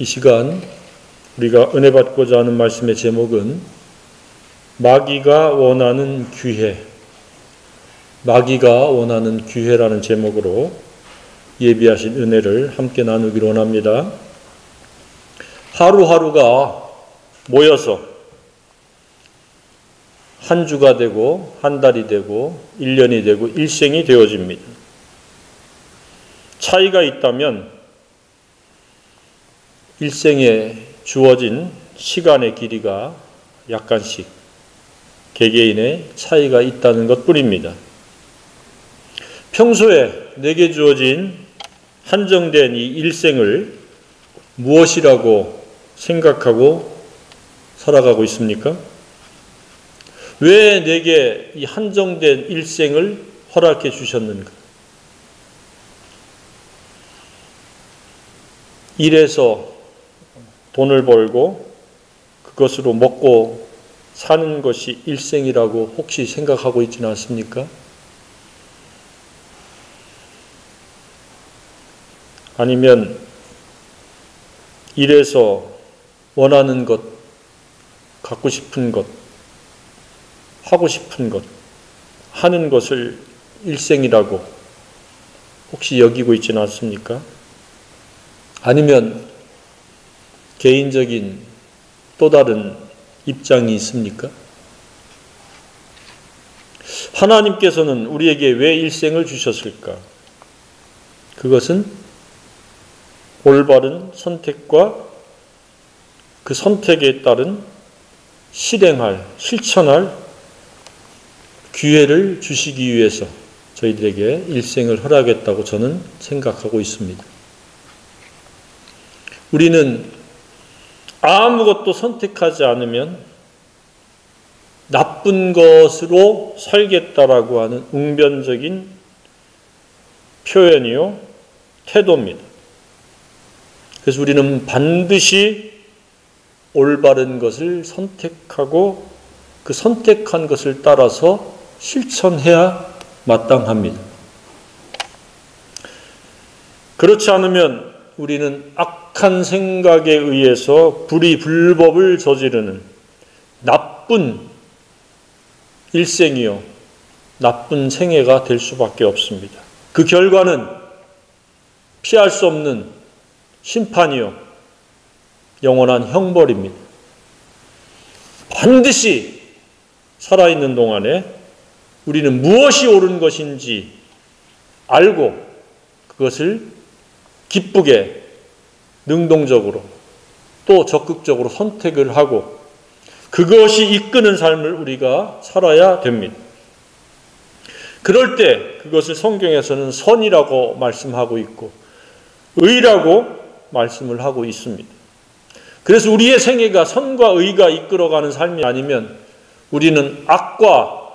이 시간 우리가 은혜 받고자 하는 말씀의 제목은 마귀가 원하는 기회, 마귀가 원하는 기회라는 제목으로 예비하신 은혜를 함께 나누기로 원합니다. 하루하루가 모여서 한 주가 되고 한 달이 되고 1년이 되고 일생이 되어집니다. 차이가 있다면 일생에 주어진 시간의 길이가 약간씩 개개인의 차이가 있다는 것뿐입니다. 평소에 내게 주어진 한정된 이 일생을 무엇이라고 생각하고 살아가고 있습니까? 왜 내게 이 한정된 일생을 허락해 주셨는가? 일해서 돈을 벌고 그것으로 먹고 사는 것이 일생이라고 혹시 생각하고 있지는 않습니까? 아니면 일해서 원하는 것, 갖고 싶은 것, 하고 싶은 것, 하는 것을 일생이라고 혹시 여기고 있지는 않습니까? 아니면 개인적인 또 다른 입장이 있습니까? 하나님께서는 우리에게 왜 일생을 주셨을까? 그것은 올바른 선택과 그 선택에 따른 실천할 기회를 주시기 위해서 저희들에게 일생을 허락했다고 저는 생각하고 있습니다. 우리는 아무것도 선택하지 않으면 나쁜 것으로 살겠다라고 하는 웅변적인 표현이요, 태도입니다. 그래서 우리는 반드시 올바른 것을 선택하고 그 선택한 것을 따라서 실천해야 마땅합니다. 그렇지 않으면 우리는 악한 생각에 의해서 불법을 저지르는 나쁜 일생이요, 나쁜 생애가 될 수밖에 없습니다. 그 결과는 피할 수 없는 심판이요, 영원한 형벌입니다. 반드시 살아있는 동안에 우리는 무엇이 옳은 것인지 알고 그것을 기쁘게 능동적으로 또 적극적으로 선택을 하고 그것이 이끄는 삶을 우리가 살아야 됩니다. 그럴 때 그것을 성경에서는 선이라고 말씀하고 있고 의라고 말씀을 하고 있습니다. 그래서 우리의 생애가 선과 의가 이끌어가는 삶이 아니면 우리는 악과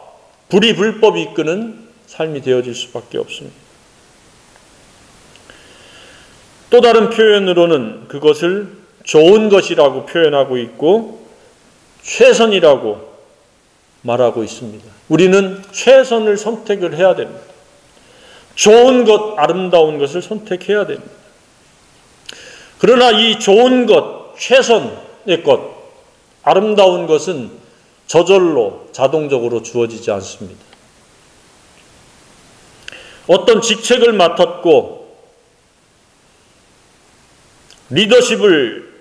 불법이 이끄는 삶이 되어질 수밖에 없습니다. 또 다른 표현으로는 그것을 좋은 것이라고 표현하고 있고 최선이라고 말하고 있습니다. 우리는 최선을 선택을 해야 됩니다. 좋은 것, 아름다운 것을 선택해야 됩니다. 그러나 이 좋은 것, 최선의 것, 아름다운 것은 저절로 자동적으로 주어지지 않습니다. 어떤 직책을 맡았고 리더십을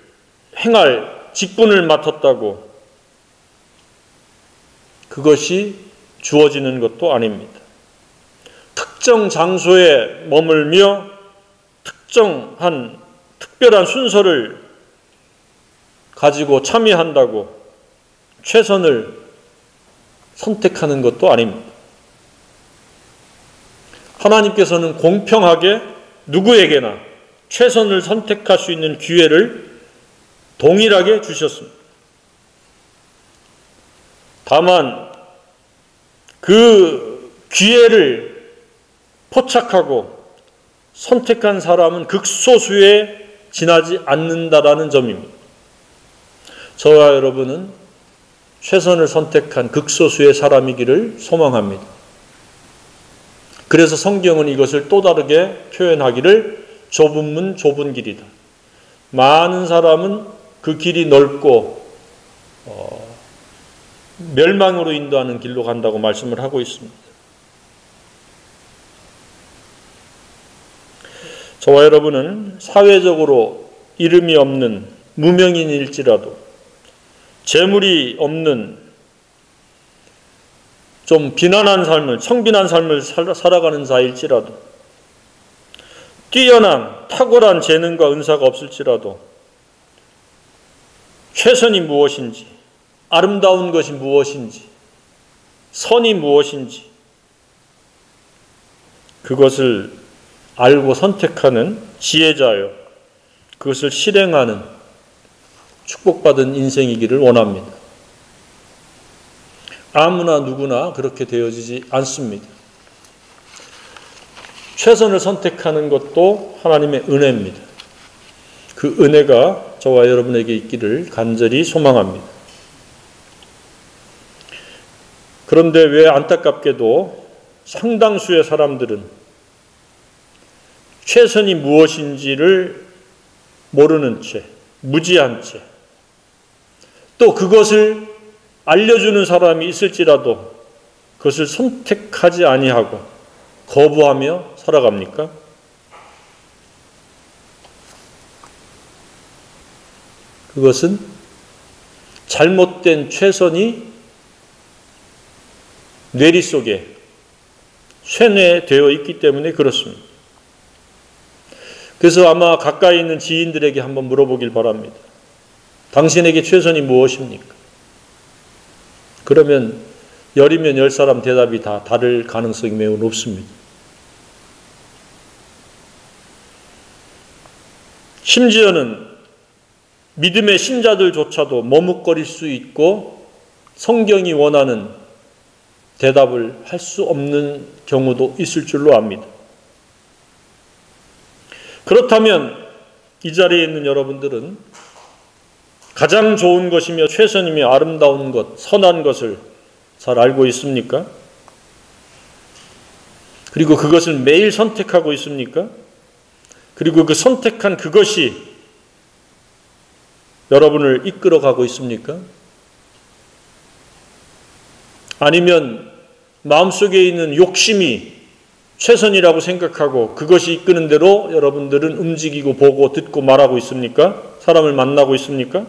행할 직분을 맡았다고 그것이 주어지는 것도 아닙니다. 특정 장소에 머물며 특별한 순서를 가지고 참여한다고 최선을 선택하는 것도 아닙니다. 하나님께서는 공평하게 누구에게나 최선을 선택할 수 있는 기회를 동일하게 주셨습니다. 다만 그 기회를 포착하고 선택한 사람은 극소수에 지나지 않는다라는 점입니다. 저와 여러분은 최선을 선택한 극소수의 사람이기를 소망합니다. 그래서 성경은 이것을 또 다르게 표현하기를 좁은 문 좁은 길이다. 많은 사람은 그 길이 넓고 멸망으로 인도하는 길로 간다고 말씀을 하고 있습니다. 저와 여러분은 사회적으로 이름이 없는 무명인일지라도 재물이 없는 좀 비난한 삶을, 청빈한 삶을 살아가는 자일지라도 뛰어난 탁월한 재능과 은사가 없을지라도 최선이 무엇인지, 아름다운 것이 무엇인지, 선이 무엇인지 그것을 알고 선택하는 지혜자요, 그것을 실행하는 축복받은 인생이기를 원합니다. 아무나 누구나 그렇게 되어지지 않습니다. 최선을 선택하는 것도 하나님의 은혜입니다. 그 은혜가 저와 여러분에게 있기를 간절히 소망합니다. 그런데 왜 안타깝게도 상당수의 사람들은 최선이 무엇인지를 모르는 채, 무지한 채, 또 그것을 알려주는 사람이 있을지라도 그것을 선택하지 아니하고 거부하며 살아갑니까? 그것은 잘못된 최선이 뇌리 속에 쇠뇌되어 있기 때문에 그렇습니다. 그래서 아마 가까이 있는 지인들에게 한번 물어보길 바랍니다. 당신에게 최선이 무엇입니까? 그러면 10이면 10사람 대답이 다 다를 가능성이 매우 높습니다. 심지어는 믿음의 신자들조차도 머뭇거릴 수 있고 성경이 원하는 대답을 할 수 없는 경우도 있을 줄로 압니다. 그렇다면 이 자리에 있는 여러분들은 가장 좋은 것이며 최선이며 아름다운 것, 선한 것을 잘 알고 있습니까? 그리고 그것을 매일 선택하고 있습니까? 그리고 그 선택한 그것이 여러분을 이끌어가고 있습니까? 아니면 마음속에 있는 욕심이 최선이라고 생각하고 그것이 이끄는 대로 여러분들은 움직이고 보고 듣고 말하고 있습니까? 사람을 만나고 있습니까?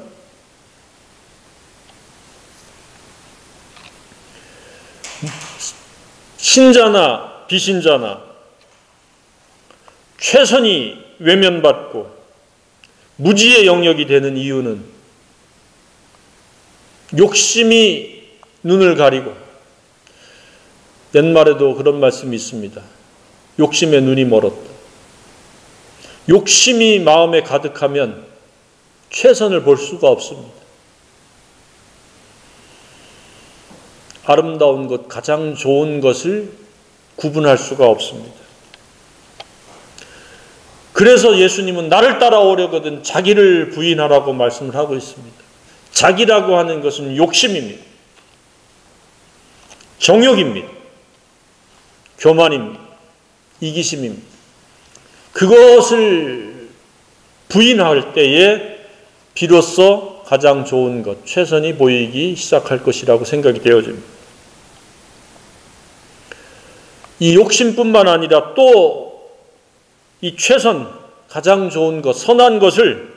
신자나 비신자나 최선이 외면받고 무지의 영역이 되는 이유는 욕심이 눈을 가리고, 옛말에도 그런 말씀이 있습니다. 욕심에 눈이 멀었다. 욕심이 마음에 가득하면 최선을 볼 수가 없습니다. 아름다운 것, 가장 좋은 것을 구분할 수가 없습니다. 그래서 예수님은 나를 따라오려거든 자기를 부인하라고 말씀을 하고 있습니다. 자기라고 하는 것은 욕심입니다. 정욕입니다. 교만입니다. 이기심입니다. 그것을 부인할 때에 비로소 가장 좋은 것, 최선이 보이기 시작할 것이라고 생각이 되어집니다. 이 욕심뿐만 아니라 또 이 최선, 가장 좋은 것, 선한 것을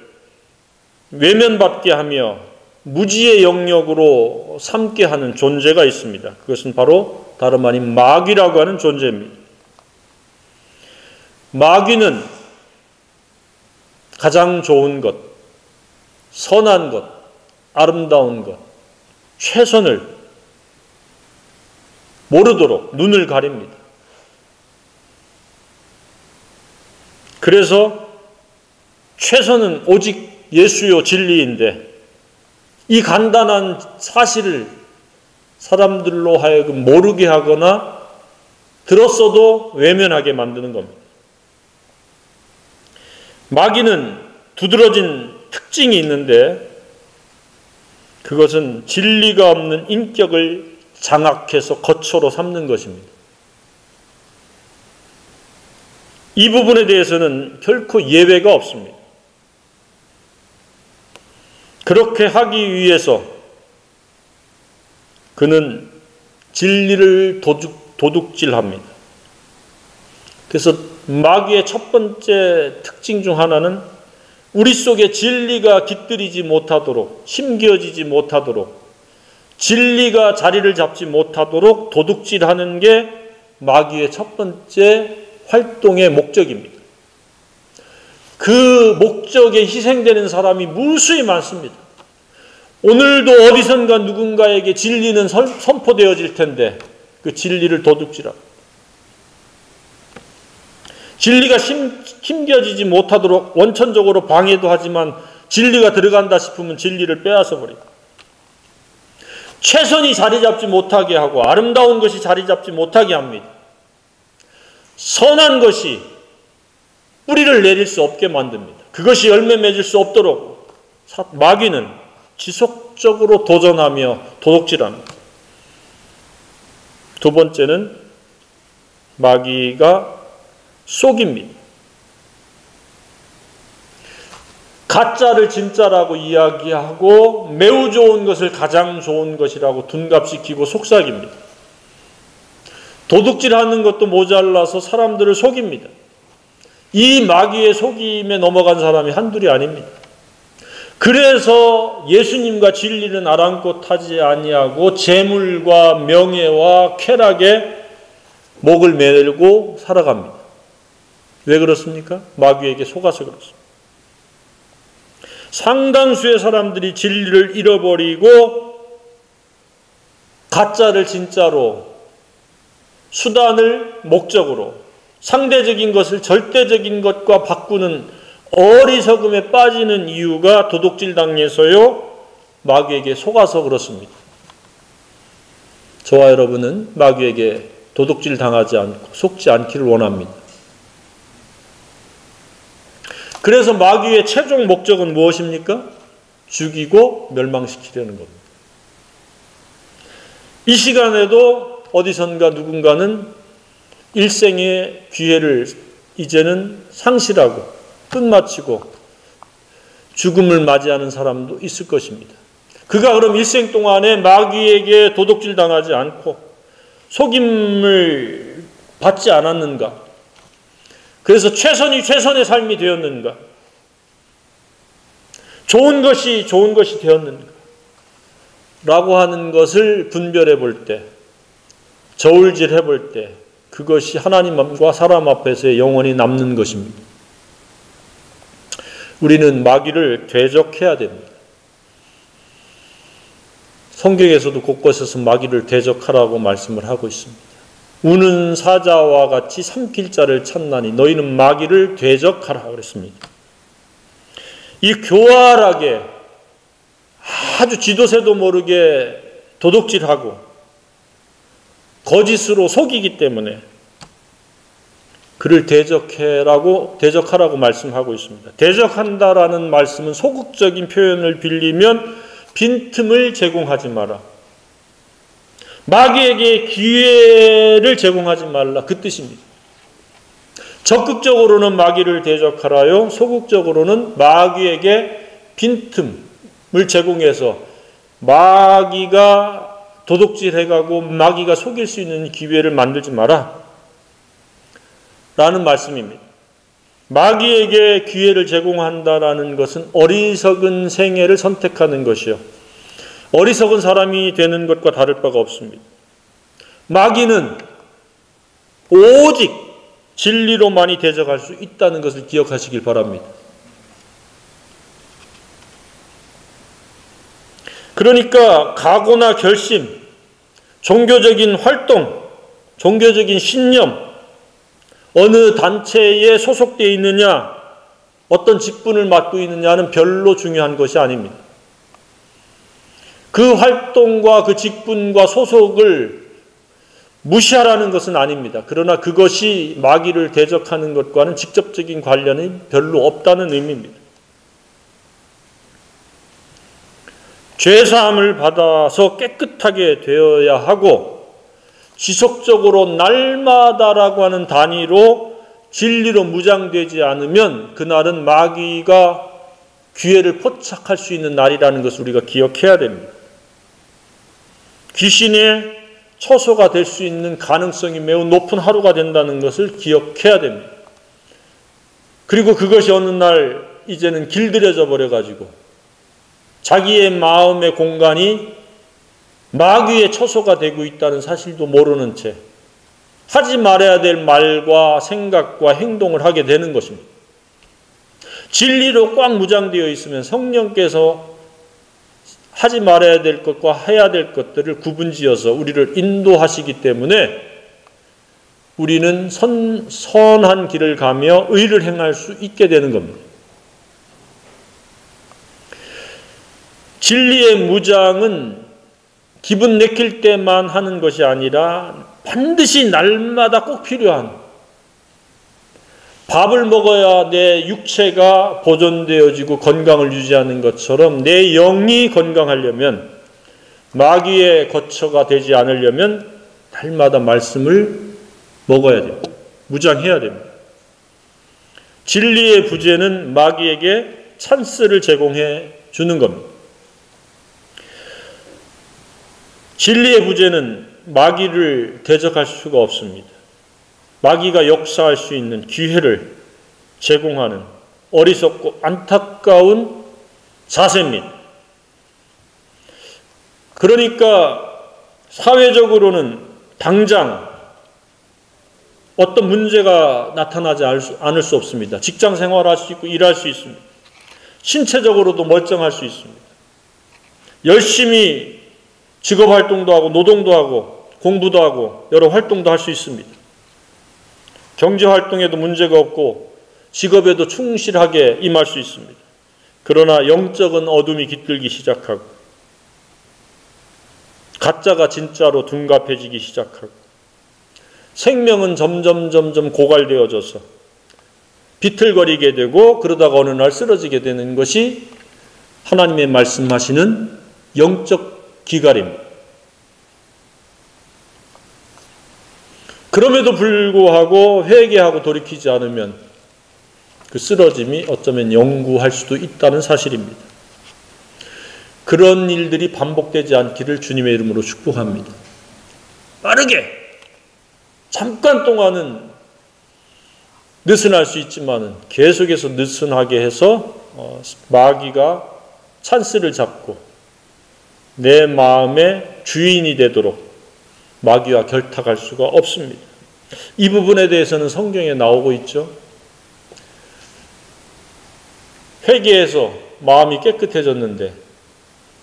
외면받게 하며 무지의 영역으로 삼게 하는 존재가 있습니다. 그것은 바로 다름 아닌 마귀라고 하는 존재입니다. 마귀는 가장 좋은 것, 선한 것, 아름다운 것, 최선을 모르도록 눈을 가립니다. 그래서 최선은 오직 예수요 진리인데 이 간단한 사실을 사람들로 하여금 모르게 하거나 들었어도 외면하게 만드는 겁니다. 마귀는 두드러진 특징이 있는데 그것은 진리가 없는 인격을 장악해서 거처로 삼는 것입니다. 이 부분에 대해서는 결코 예외가 없습니다. 그렇게 하기 위해서 그는 진리를 도둑질합니다. 그래서 마귀의 첫 번째 특징 중 하나는 우리 속에 진리가 깃들이지 못하도록, 심겨지지 못하도록, 진리가 자리를 잡지 못하도록 도둑질하는 게 마귀의 첫 번째 활동의 목적입니다. 그 목적에 희생되는 사람이 무수히 많습니다. 오늘도 어디선가 누군가에게 진리는 선포되어질 텐데 그 진리를 도둑질하고, 진리가 힘겨지지 못하도록 원천적으로 방해도 하지만 진리가 들어간다 싶으면 진리를 빼앗아 버리고, 최선이 자리 잡지 못하게 하고 아름다운 것이 자리 잡지 못하게 합니다. 선한 것이 뿌리를 내릴 수 없게 만듭니다. 그것이 열매 맺을 수 없도록 마귀는 지속적으로 도전하며 도둑질합니다. 두 번째는 마귀가 속입니다. 가짜를 진짜라고 이야기하고 매우 좋은 것을 가장 좋은 것이라고 둔갑시키고 속삭입니다. 도둑질하는 것도 모자라서 사람들을 속입니다. 이 마귀의 속임에 넘어간 사람이 한둘이 아닙니다. 그래서 예수님과 진리는 아랑곳하지 아니하고 재물과 명예와 쾌락에 목을 매고 살아갑니다. 왜 그렇습니까? 마귀에게 속아서 그렇습니다. 상당수의 사람들이 진리를 잃어버리고 가짜를 진짜로, 수단을 목적으로, 상대적인 것을 절대적인 것과 바꾸는 어리석음에 빠지는 이유가 도둑질 당해서요, 마귀에게 속아서 그렇습니다. 저와 여러분은 마귀에게 도둑질 당하지 않고 속지 않기를 원합니다. 그래서 마귀의 최종 목적은 무엇입니까? 죽이고 멸망시키려는 겁니다. 이 시간에도 어디선가 누군가는 일생의 기회를 이제는 상실하고 끝마치고 죽음을 맞이하는 사람도 있을 것입니다. 그가 그럼 일생 동안에 마귀에게 도둑질 당하지 않고 속임을 받지 않았는가? 그래서 최선이 최선의 삶이 되었는가? 좋은 것이 되었는가? 라고 하는 것을 분별해 볼 때, 저울질해 볼 때 그것이 하나님과 사람 앞에서 영원히 남는 것입니다. 우리는 마귀를 대적해야 됩니다. 성경에서도 곳곳에서 마귀를 대적하라고 말씀을 하고 있습니다. 우는 사자와 같이 삼킬 자를 찾나니 너희는 마귀를 대적하라 그랬습니다. 이 교활하게 아주 지도새도 모르게 도둑질하고 거짓으로 속이기 때문에 그를 대적하라고 말씀하고 있습니다. 대적한다라는 말씀은 소극적인 표현을 빌리면 빈틈을 제공하지 마라. 마귀에게 기회를 제공하지 말라, 그 뜻입니다. 적극적으로는 마귀를 대적하라요, 소극적으로는 마귀에게 빈틈을 제공해서 마귀가 도둑질해가고 마귀가 속일 수 있는 기회를 만들지 마라 라는 말씀입니다. 마귀에게 기회를 제공한다라는 것은 어리석은 생애를 선택하는 것이요, 어리석은 사람이 되는 것과 다를 바가 없습니다. 마귀는 오직 진리로만이 대적할 수 있다는 것을 기억하시길 바랍니다. 그러니까 각오나 결심, 종교적인 활동, 종교적인 신념, 어느 단체에 소속되어 있느냐, 어떤 직분을 맡고 있느냐는 별로 중요한 것이 아닙니다. 그 활동과 그 직분과 소속을 무시하라는 것은 아닙니다. 그러나 그것이 마귀를 대적하는 것과는 직접적인 관련이 별로 없다는 의미입니다. 죄사함을 받아서 깨끗하게 되어야 하고 지속적으로 날마다라고 하는 단위로 진리로 무장되지 않으면 그날은 마귀가 기회를 포착할 수 있는 날이라는 것을 우리가 기억해야 됩니다. 귀신의 처소가 될 수 있는 가능성이 매우 높은 하루가 된다는 것을 기억해야 됩니다. 그리고 그것이 어느 날 이제는 길들여져 버려가지고 자기의 마음의 공간이 마귀의 처소가 되고 있다는 사실도 모르는 채 하지 말아야 될 말과 생각과 행동을 하게 되는 것입니다. 진리로 꽉 무장되어 있으면 성령께서 하지 말아야 될 것과 해야 될 것들을 구분지어서 우리를 인도하시기 때문에 우리는 선한 길을 가며 의를 행할 수 있게 되는 겁니다. 진리의 무장은 기분 내킬 때만 하는 것이 아니라 반드시 날마다 꼭 필요한, 밥을 먹어야 내 육체가 보존되어지고 건강을 유지하는 것처럼 내 영이 건강하려면, 마귀의 거처가 되지 않으려면 날마다 말씀을 먹어야 됩니다. 무장해야 됩니다. 진리의 부재는 마귀에게 찬스를 제공해 주는 겁니다. 진리의 부재는 마귀를 대적할 수가 없습니다. 마귀가 역사할 수 있는 기회를 제공하는 어리석고 안타까운 자세입니다. 그러니까 사회적으로는 당장 어떤 문제가 나타나지 않을 수 없습니다. 직장 생활할 수 있고 일할 수 있습니다. 신체적으로도 멀쩡할 수 있습니다. 열심히 직업활동도 하고 노동도 하고 공부도 하고 여러 활동도 할 수 있습니다. 경제활동에도 문제가 없고 직업에도 충실하게 임할 수 있습니다. 그러나 영적인 어둠이 깃들기 시작하고 가짜가 진짜로 둔갑해지기 시작하고 생명은 점점 고갈되어져서 비틀거리게 되고 그러다가 어느 날 쓰러지게 되는 것이 하나님의 말씀하시는 영적 기갈입니다. 그럼에도 불구하고 회개하고 돌이키지 않으면 그 쓰러짐이 어쩌면 영구할 수도 있다는 사실입니다. 그런 일들이 반복되지 않기를 주님의 이름으로 축복합니다. 빠르게 잠깐 동안은 느슨할 수 있지만 계속해서 느슨하게 해서 마귀가 찬스를 잡고 내 마음의 주인이 되도록 마귀와 결탁할 수가 없습니다. 이 부분에 대해서는 성경에 나오고 있죠. 회개해서 마음이 깨끗해졌는데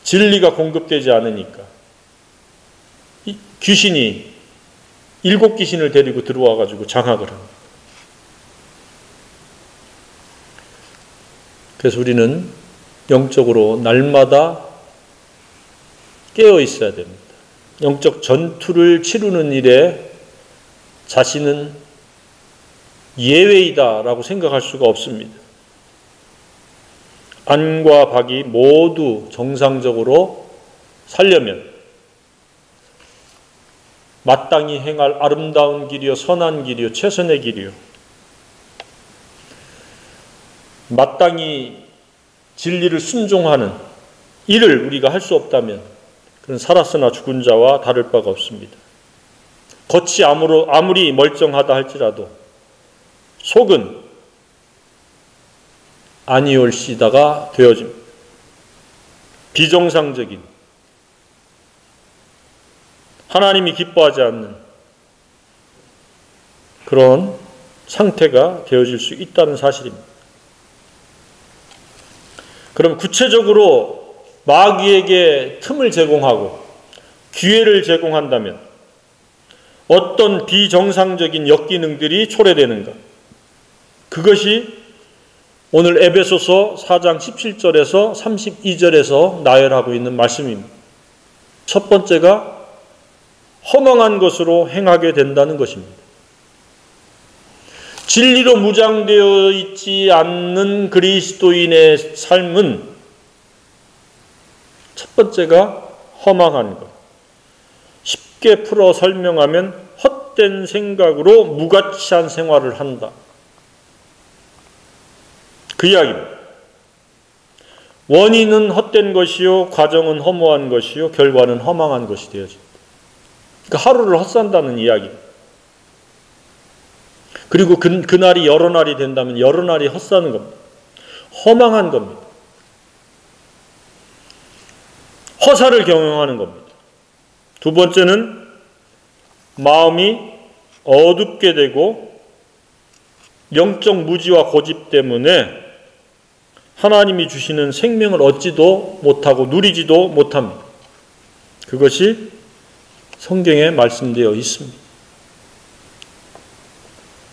진리가 공급되지 않으니까 귀신이 7귀신을 데리고 들어와 가지고 장악을 합니다. 그래서 우리는 영적으로 날마다 깨어 있어야 됩니다. 영적 전투를 치르는 일에 자신은 예외이다라고 생각할 수가 없습니다. 안과 박이 모두 정상적으로 살려면 마땅히 행할 아름다운 길이요 선한 길이요 최선의 길이요 마땅히 진리를 순종하는 일을 우리가 할 수 없다면 그는 살았으나 죽은 자와 다를 바가 없습니다. 겉이 아무리 멀쩡하다 할지라도 속은 아니올시다가 되어집니다. 비정상적인 하나님이 기뻐하지 않는 그런 상태가 되어질 수 있다는 사실입니다. 그럼 구체적으로 마귀에게 틈을 제공하고 기회를 제공한다면 어떤 비정상적인 역기능들이 초래되는가? 그것이 오늘 에베소서 4장 17절에서 32절에서 나열하고 있는 말씀입니다. 첫 번째가 허망한 것으로 행하게 된다는 것입니다. 진리로 무장되어 있지 않는 그리스도인의 삶은 첫 번째가 허망한 것. 쉽게 풀어 설명하면 헛된 생각으로 무가치한 생활을 한다. 그 이야기입니다. 원인은 헛된 것이요, 과정은 허무한 것이요, 결과는 허망한 것이 되어집니다. 그러니까 하루를 헛산다는 이야기입니다. 그리고 그날이 여러 날이 된다면 여러 날이 헛사는 겁니다. 허망한 겁니다. 허사를 경영하는 겁니다. 두 번째는 마음이 어둡게 되고 영적 무지와 고집 때문에 하나님이 주시는 생명을 얻지도 못하고 누리지도 못합니다. 그것이 성경에 말씀되어 있습니다.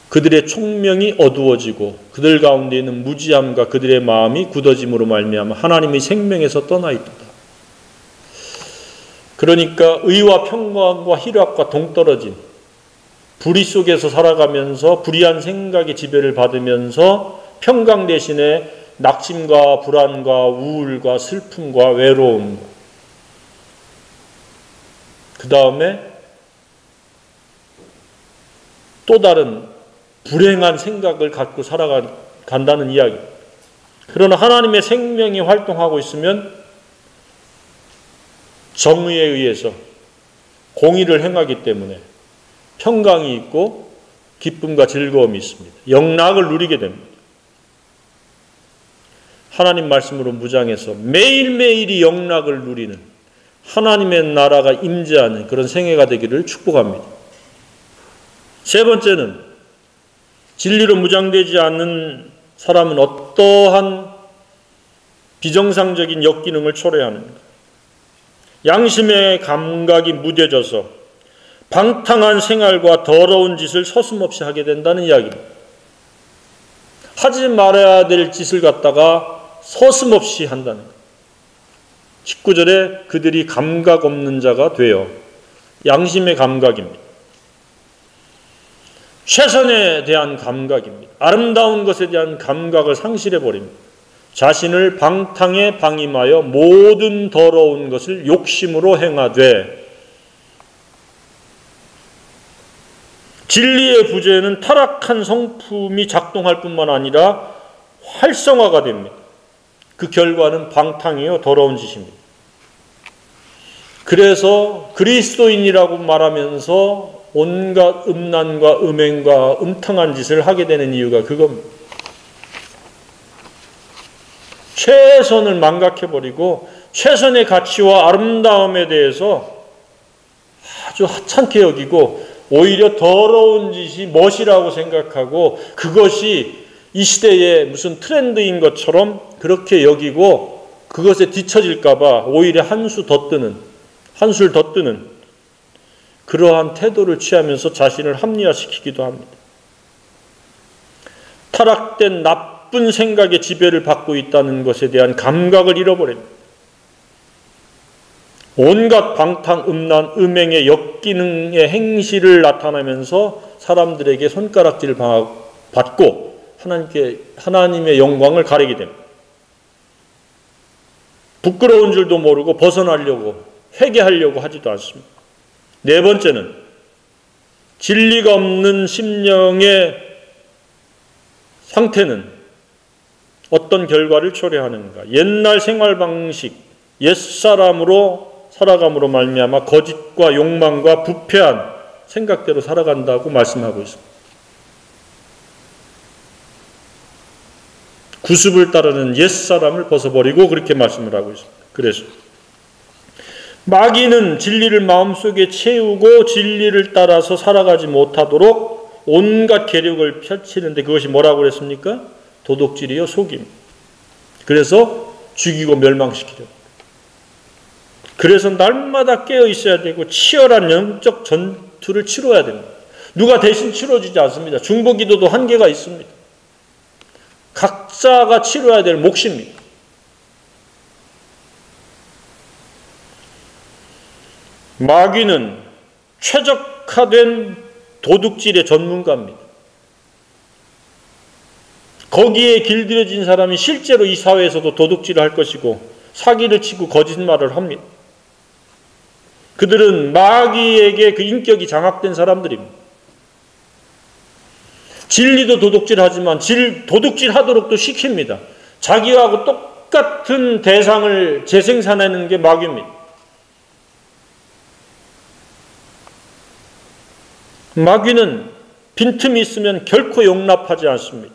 그들의 총명이 어두워지고 그들 가운데 있는 무지함과 그들의 마음이 굳어짐으로 말미암아 하나님의 생명에서 떠나 있도다. 그러니까 의와 평강과 희락과 동떨어진 불의 속에서 살아가면서 불의한 생각의 지배를 받으면서 평강 대신에 낙심과 불안과 우울과 슬픔과 외로움, 그 다음에 또 다른 불행한 생각을 갖고 살아간다는 이야기. 그러나 하나님의 생명이 활동하고 있으면 정의에 의해서 공의를 행하기 때문에 평강이 있고 기쁨과 즐거움이 있습니다. 영락을 누리게 됩니다. 하나님 말씀으로 무장해서 매일매일이 영락을 누리는 하나님의 나라가 임재하는 그런 생애가 되기를 축복합니다. 세 번째는 진리로 무장되지 않는 사람은 어떠한 비정상적인 역기능을 초래하는가? 양심의 감각이 무뎌져서 방탕한 생활과 더러운 짓을 서슴없이 하게 된다는 이야기입니다. 하지 말아야 될 짓을 갖다가 서슴없이 한다는 것. 19절에 그들이 감각 없는 자가 되어 양심의 감각입니다. 최선에 대한 감각입니다. 아름다운 것에 대한 감각을 상실해버립니다. 자신을 방탕에 방임하여 모든 더러운 것을 욕심으로 행하되 진리의 부재에는 타락한 성품이 작동할 뿐만 아니라 활성화가 됩니다. 그 결과는 방탕이요 더러운 짓입니다. 그래서 그리스도인이라고 말하면서 온갖 음란과 음행과 음탕한 짓을 하게 되는 이유가 그겁니다. 최선을 망각해버리고 최선의 가치와 아름다움에 대해서 아주 하찮게 여기고 오히려 더러운 짓이 멋이라고 생각하고 그것이 이 시대의 무슨 트렌드인 것처럼 그렇게 여기고 그것에 뒤처질까 봐 오히려 한술 더 뜨는 그러한 태도를 취하면서 자신을 합리화시키기도 합니다. 타락된 나쁜 생각의 지배를 받고 있다는 것에 대한 감각을 잃어버립니다. 온갖 방탕, 음란, 음행의 역기능의 행실을 나타내면서 사람들에게 손가락질을 받고 하나님의 영광을 가리게 됩니다. 부끄러운 줄도 모르고 벗어나려고 회개하려고 하지도 않습니다. 네 번째는 진리가 없는 심령의 상태는 어떤 결과를 초래하는가? 옛날 생활 방식, 옛사람으로 살아감으로 말미암아 거짓과 욕망과 부패한 생각대로 살아간다고 말씀하고 있습니다. 구습을 따르는 옛사람을 벗어버리고 그렇게 말씀을 하고 있습니다. 그래서 마귀는 진리를 마음속에 채우고 진리를 따라서 살아가지 못하도록 온갖 계력을 펼치는데 그것이 뭐라고 그랬습니까? 도둑질이요 속임. 그래서 죽이고 멸망시키려. 그래서 날마다 깨어 있어야 되고 치열한 영적 전투를 치러야 됩니다. 누가 대신 치러주지 않습니다. 중보기도도 한계가 있습니다. 각자가 치러야 될 몫입니다. 마귀는 최적화된 도둑질의 전문가입니다. 거기에 길들여진 사람이 실제로 이 사회에서도 도둑질을 할 것이고 사기를 치고 거짓말을 합니다. 그들은 마귀에게 그 인격이 장악된 사람들입니다. 진리도 도둑질하지만 도둑질하도록 또 시킵니다. 자기하고 똑같은 대상을 재생산하는 게 마귀입니다. 마귀는 빈틈이 있으면 결코 용납하지 않습니다.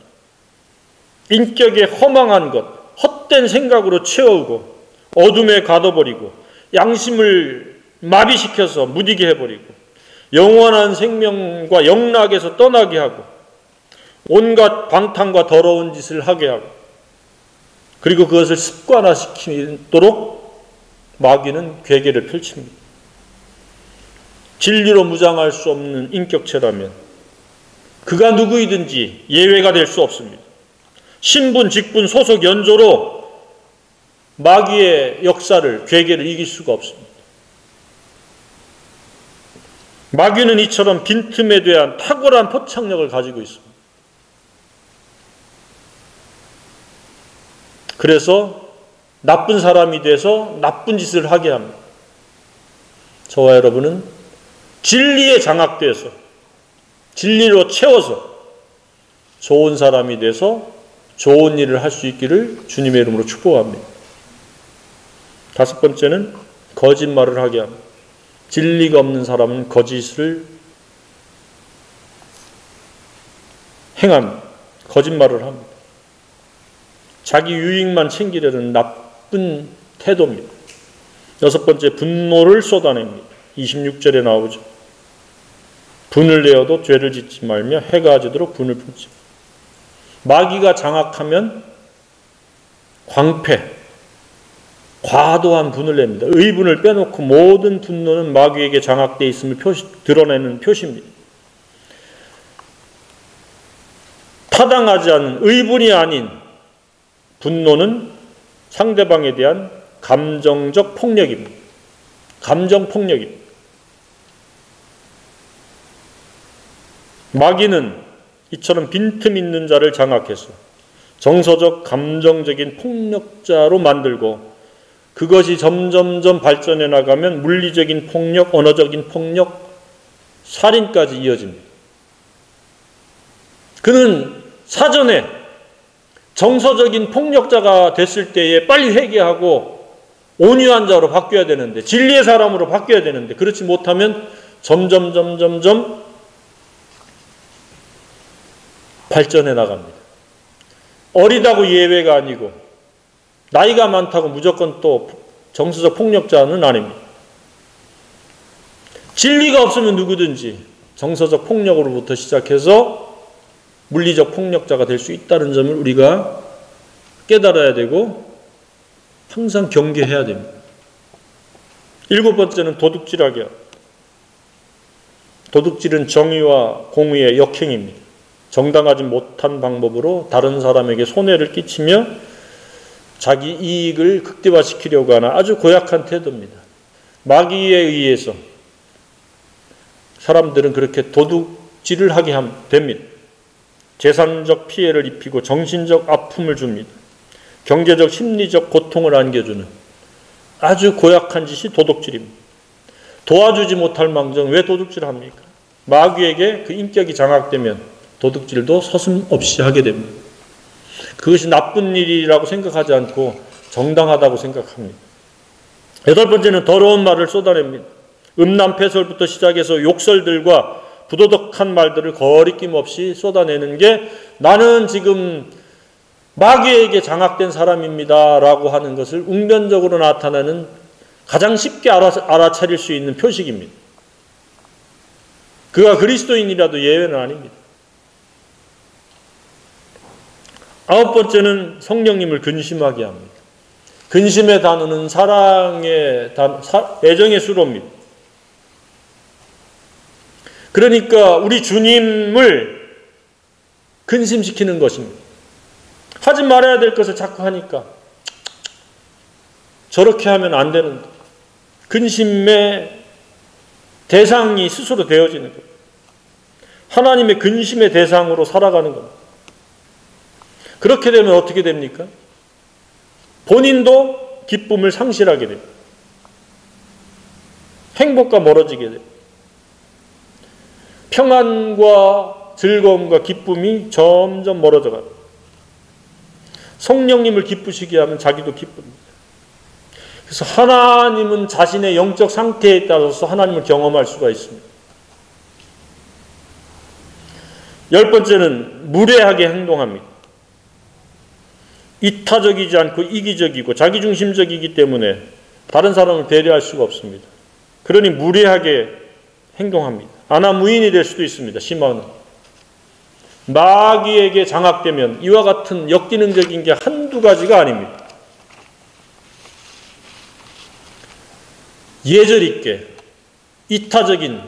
인격에 허망한 것, 헛된 생각으로 채우고 어둠에 가둬버리고 양심을 마비시켜서 무디게 해버리고 영원한 생명과 영락에서 떠나게 하고 온갖 방탕과 더러운 짓을 하게 하고 그리고 그것을 습관화시키도록 마귀는 괴계를 펼칩니다. 진리로 무장할 수 없는 인격체라면 그가 누구이든지 예외가 될 수 없습니다. 신분, 직분, 소속, 연조로 마귀의 역사를, 괴계를 이길 수가 없습니다. 마귀는 이처럼 빈틈에 대한 탁월한 포착력을 가지고 있습니다. 그래서 나쁜 사람이 돼서 나쁜 짓을 하게 합니다. 저와 여러분은 진리에 장악돼서 진리로 채워서 좋은 사람이 돼서 좋은 일을 할 수 있기를 주님의 이름으로 축복합니다. 다섯 번째는 거짓말을 하게 합니다. 진리가 없는 사람은 거짓을 행합니다. 거짓말을 합니다. 자기 유익만 챙기려는 나쁜 태도입니다. 여섯 번째, 분노를 쏟아냅니다. 26절에 나오죠. 분을 내어도 죄를 짓지 말며 해가 아지도록 분을 품지. 마귀가 장악하면 광패, 과도한 분을 냅니다. 의분을 빼놓고 모든 분노는 마귀에게 장악되어 있음을 드러내는 표시입니다. 타당하지 않은 의분이 아닌 분노는 상대방에 대한 감정적 폭력입니다. 감정 폭력입니다. 마귀는 이처럼 빈틈 있는 자를 장악해서 정서적, 감정적인 폭력자로 만들고 그것이 점점점 발전해 나가면 물리적인 폭력, 언어적인 폭력, 살인까지 이어집니다. 그는 사전에 정서적인 폭력자가 됐을 때에 빨리 회개하고 온유한 자로 바뀌어야 되는데, 진리의 사람으로 바뀌어야 되는데, 그렇지 못하면 점점 발전해 나갑니다. 어리다고 예외가 아니고 나이가 많다고 무조건 또 정서적 폭력자는 아닙니다. 진리가 없으면 누구든지 정서적 폭력으로부터 시작해서 물리적 폭력자가 될 수 있다는 점을 우리가 깨달아야 되고 항상 경계해야 됩니다. 일곱 번째는 도둑질하게 합니다. 도둑질은 정의와 공의의 역행입니다. 정당하지 못한 방법으로 다른 사람에게 손해를 끼치며 자기 이익을 극대화시키려고 하는 아주 고약한 태도입니다. 마귀에 의해서 사람들은 그렇게 도둑질을 하게 됩니다. 재산적 피해를 입히고 정신적 아픔을 줍니다. 경제적, 심리적 고통을 안겨주는 아주 고약한 짓이 도둑질입니다. 도와주지 못할 망정 왜 도둑질을 합니까? 마귀에게 그 인격이 장악되면 도둑질도 서슴없이 하게 됩니다. 그것이 나쁜 일이라고 생각하지 않고 정당하다고 생각합니다. 여덟 번째는 더러운 말을 쏟아냅니다. 음란패설부터 시작해서 욕설들과 부도덕한 말들을 거리낌 없이 쏟아내는 게 나는 지금 마귀에게 장악된 사람입니다 라고 하는 것을 웅변적으로 나타내는 가장 쉽게 알아차릴 수 있는 표식입니다. 그가 그리스도인이라도 예외는 아닙니다. 아홉 번째는 성령님을 근심하게 합니다. 근심의 단어는 사랑의 단어, 애정의 수로입니다. 그러니까 우리 주님을 근심시키는 것입니다. 하지 말아야 될 것을 자꾸 하니까 저렇게 하면 안 되는데 근심의 대상이 스스로 되어지는 겁니다. 하나님의 근심의 대상으로 살아가는 겁니다. 그렇게 되면 어떻게 됩니까? 본인도 기쁨을 상실하게 됩니다. 행복과 멀어지게 됩니다. 평안과 즐거움과 기쁨이 점점 멀어져 갑니다. 성령님을 기쁘시게 하면 자기도 기쁩니다. 그래서 하나님은 자신의 영적 상태에 따라서 하나님을 경험할 수가 있습니다. 10번째는 무례하게 행동합니다. 이타적이지 않고 이기적이고 자기중심적이기 때문에 다른 사람을 배려할 수가 없습니다. 그러니 무례하게 행동합니다. 아나무인이 될 수도 있습니다. 시몬은 마귀에게 장악되면 이와 같은 역기능적인 게 한두 가지가 아닙니다. 예절 있게 이타적인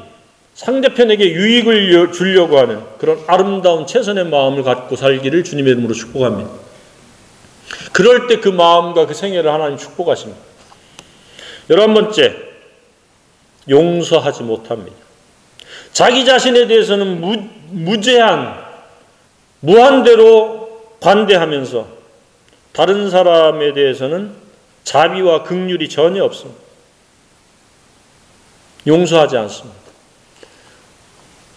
상대편에게 유익을 주려고 하는 그런 아름다운 최선의 마음을 갖고 살기를 주님의 이름으로 축복합니다. 그럴 때 그 마음과 그 생애를 하나님 축복하십니다. 11번째, 용서하지 못합니다. 자기 자신에 대해서는 무한대로 관대하면서 다른 사람에 대해서는 자비와 긍휼이 전혀 없습니다. 용서하지 않습니다.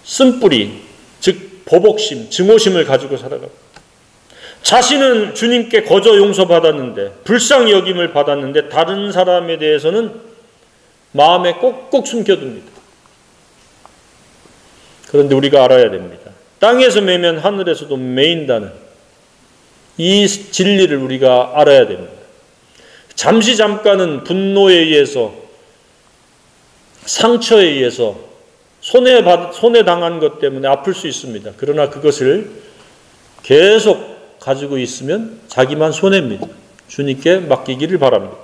쓴뿌리, 즉 보복심, 증오심을 가지고 살아갑니다. 자신은 주님께 거저 용서받았는데, 불쌍히 여김을 받았는데 다른 사람에 대해서는 마음에 꼭꼭 숨겨둡니다. 그런데 우리가 알아야 됩니다. 땅에서 매면 하늘에서도 매인다는 이 진리를 우리가 알아야 됩니다. 잠시 잠깐은 분노에 의해서, 상처에 의해서 손해당한 것 때문에 아플 수 있습니다. 그러나 그것을 계속 가지고 있으면 자기만 손해입니다. 주님께 맡기기를 바랍니다.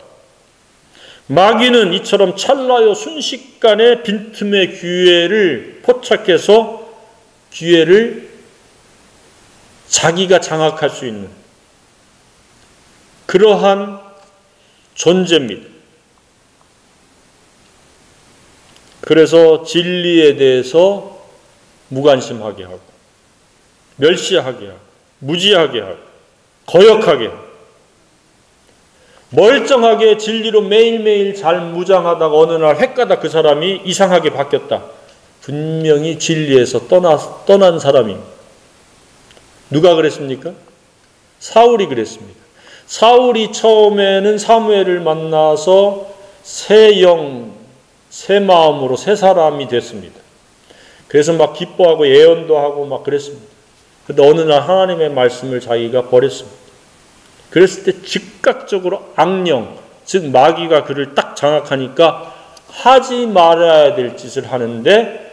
마귀는 이처럼 찰나요 순식간에 빈틈의 기회를 포착해서 기회를 자기가 장악할 수 있는 그러한 존재입니다. 그래서 진리에 대해서 무관심하게 하고 멸시하게 하고 무지하게 하고 거역하게 하고 멀쩡하게 진리로 매일매일 잘 무장하다가 어느 날 헷가다 그 사람이 이상하게 바뀌었다. 분명히 진리에서 떠난 사람입니다. 누가 그랬습니까? 사울이 그랬습니다. 사울이 처음에는 사무엘을 만나서 새 영, 새 마음으로 새 사람이 됐습니다. 그래서 막 기뻐하고 예언도 하고 막 그랬습니다. 그런데 어느 날 하나님의 말씀을 자기가 버렸습니다. 그랬을 때 즉각적으로 악령, 즉 마귀가 그를 딱 장악하니까 하지 말아야 될 짓을 하는데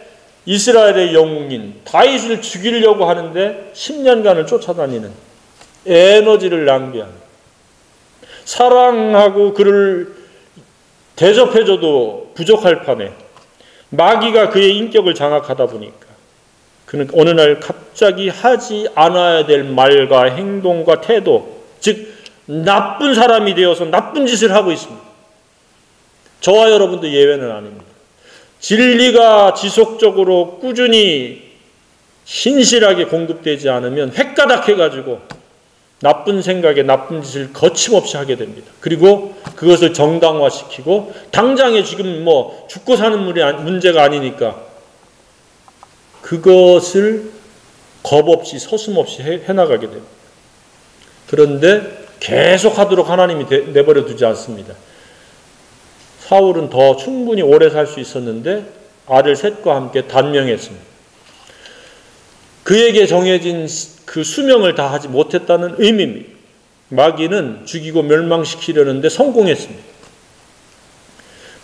이스라엘의 영웅인 다윗을 죽이려고 하는데 10년간을 쫓아다니는 에너지를 낭비하는, 사랑하고 그를 대접해줘도 부족할 판에 마귀가 그의 인격을 장악하다 보니까 그는 어느 날 갑자기 하지 않아야 될 말과 행동과 태도, 즉 나쁜 사람이 되어서 나쁜 짓을 하고 있습니다. 저와 여러분도 예외는 아닙니다. 진리가 지속적으로 꾸준히 신실하게 공급되지 않으면 획가닥해가지고 나쁜 생각에 나쁜 짓을 거침없이 하게 됩니다. 그리고 그것을 정당화시키고 당장에 지금 뭐 죽고 사는 문제가 아니니까 그것을 겁없이 서슴없이 해나가게 됩니다. 그런데 계속 하도록 하나님이 내버려 두지 않습니다. 사울은 더 충분히 오래 살 수 있었는데 아들 셋과 함께 단명했습니다. 그에게 정해진 그 수명을 다 하지 못했다는 의미입니다. 마귀는 죽이고 멸망시키려는데 성공했습니다.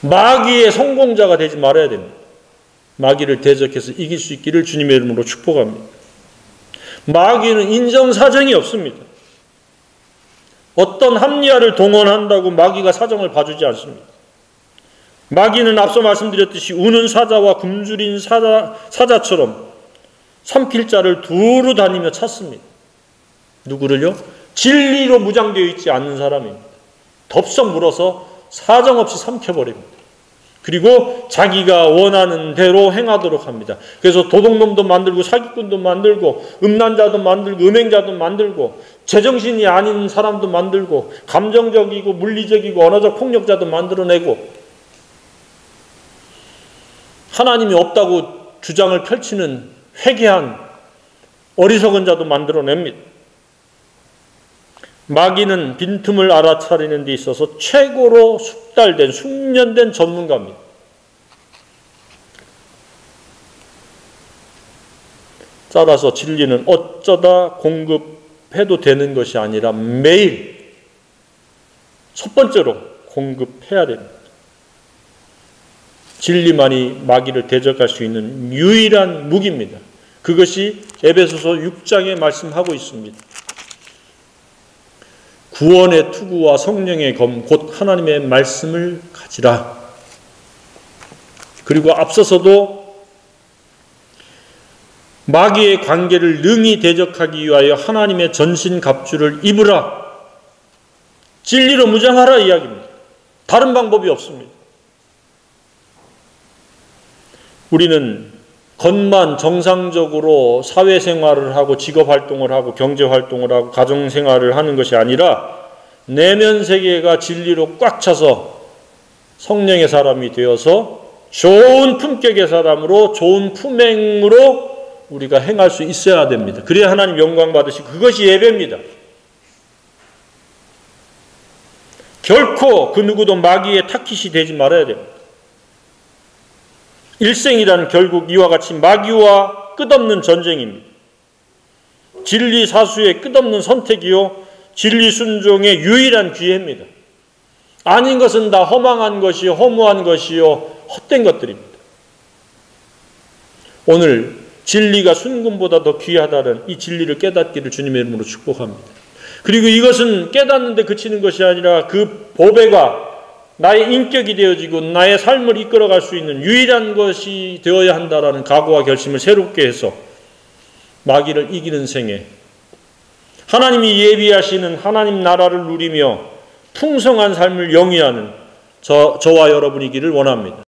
마귀의 성공자가 되지 말아야 됩니다. 마귀를 대적해서 이길 수 있기를 주님의 이름으로 축복합니다. 마귀는 인정사정이 없습니다. 어떤 합리화를 동원한다고 마귀가 사정을 봐주지 않습니다. 마귀는 앞서 말씀드렸듯이 우는 사자와 굶주린 사자처럼 삼킬 자를 두루 다니며 찾습니다. 누구를요? 진리로 무장되어 있지 않는 사람입니다. 덥석 물어서 사정없이 삼켜버립니다. 그리고 자기가 원하는 대로 행하도록 합니다. 그래서 도둑놈도 만들고 사기꾼도 만들고 음란자도 만들고 음행자도 만들고 제정신이 아닌 사람도 만들고 감정적이고 물리적이고 언어적 폭력자도 만들어내고 하나님이 없다고 주장을 펼치는 회개한 어리석은 자도 만들어냅니다. 마귀는 빈틈을 알아차리는 데 있어서 최고로 숙달된, 숙련된 전문가입니다. 따라서 진리는 어쩌다 공급해도 되는 것이 아니라 매일 첫 번째로 공급해야 됩니다. 진리만이 마귀를 대적할 수 있는 유일한 무기입니다. 그것이 에베소서 6장에 말씀하고 있습니다. 구원의 투구와 성령의 검 곧 하나님의 말씀을 가지라. 그리고 앞서서도 마귀의 관계를 능히 대적하기 위하여 하나님의 전신갑주를 입으라. 진리로 무장하라 이야기입니다. 다른 방법이 없습니다. 우리는 겉만 정상적으로 사회생활을 하고 직업활동을 하고 경제활동을 하고 가정생활을 하는 것이 아니라 내면 세계가 진리로 꽉 차서 성령의 사람이 되어서 좋은 품격의 사람으로 좋은 품행으로 우리가 행할 수 있어야 됩니다. 그래야 하나님 영광 받으시고 그것이 예배입니다. 결코 그 누구도 마귀의 타깃이 되지 말아야 됩니다. 일생이란 결국 이와 같이 마귀와 끝없는 전쟁입니다. 진리 사수의 끝없는 선택이요 진리 순종의 유일한 기회입니다. 아닌 것은 다 허망한 것이요 허무한 것이요 헛된 것들입니다. 오늘 진리가 순금보다 더 귀하다는 이 진리를 깨닫기를 주님의 이름으로 축복합니다. 그리고 이것은 깨닫는데 그치는 것이 아니라 그 보배가 나의 인격이 되어지고 나의 삶을 이끌어갈 수 있는 유일한 것이 되어야 한다라는 각오와 결심을 새롭게 해서 마귀를 이기는 생애, 하나님이 예비하시는 하나님 나라를 누리며 풍성한 삶을 영위하는 저와 여러분이기를 원합니다.